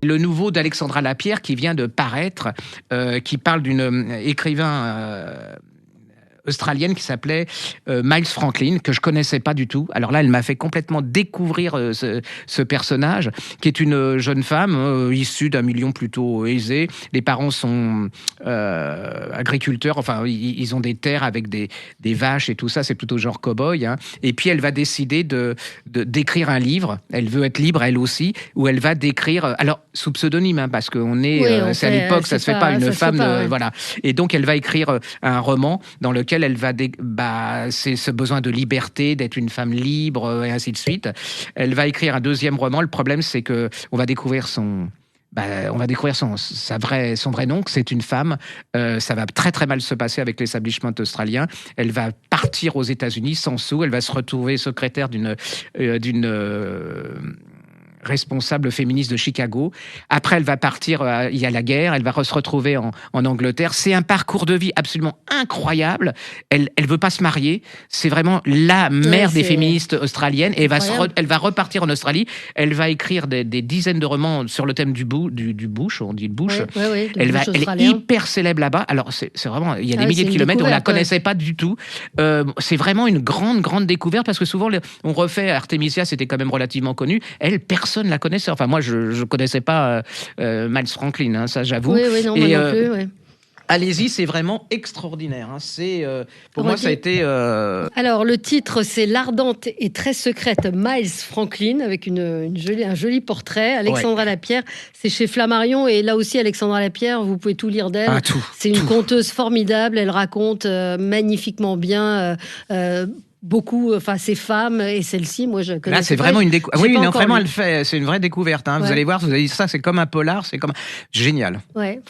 Le nouveau d'Alexandra Lapierre qui vient de paraître, qui parle d'une écrivain australienne qui s'appelait Miles Franklin, que je connaissais pas du tout. Alors là, elle m'a fait complètement découvrir ce personnage, qui est une jeune femme issue d'un milieu plutôt aisé. Les parents sont agriculteurs, enfin, ils ont des terres avec des vaches et tout ça, c'est plutôt genre cow-boy. Hein. Et puis, elle va décider d'écrire un livre. Elle veut être libre, elle aussi, où elle va décrire, alors, sous pseudonyme, hein, parce qu'on est, c'est à l'époque, ça se fait pas, une femme, ouais. voilà. Et donc, elle va écrire un roman dans lequel elle va c'est ce besoin de liberté, d'être une femme libre et ainsi de suite. Elle va écrire un deuxième roman. Le problème, c'est que on va découvrir son vrai nom, que c'est une femme. Ça va très très mal se passer avec l'establishment australien. Elle va partir aux États-Unis sans sou. Elle va se retrouver secrétaire d'une responsable féministe de Chicago. Après, elle va partir, il y a la guerre, elle va se retrouver en Angleterre. C'est un parcours de vie absolument incroyable. Elle veut pas se marier. C'est vraiment la mère des féministes australiennes. Et elle va repartir en Australie. Elle va écrire des dizaines de romans sur le thème du bush, on dit le bush. Elle est hyper célèbre là-bas. Alors, c'est vraiment, il y a des milliers de kilomètres, on la connaissait pas du tout. C'est vraiment une grande découverte parce que souvent, on refait Artemisia, c'était quand même relativement connu. Elle, personne la connaissait. Enfin, moi, je connaissais pas Miles Franklin, hein, ça j'avoue. Oui, non, moi non plus, ouais. Allez-y, c'est vraiment extraordinaire. Hein. C'est, pour moi, ça a été... Alors, le titre, c'est L'ardente et très secrète Miles Franklin, avec un joli portrait. Alexandra Lapierre, c'est chez Flammarion. Et là aussi, Alexandra Lapierre, vous pouvez tout lire d'elle. C'est une conteuse formidable. Elle raconte magnifiquement bien... beaucoup, enfin ces femmes et celle-ci, moi je connais. Là, c'est vraiment une découverte. Oui, non, vraiment, c'est une vraie découverte. Hein. Vous allez voir, vous allez dire ça, c'est comme un polar, c'est comme génial. Ouais.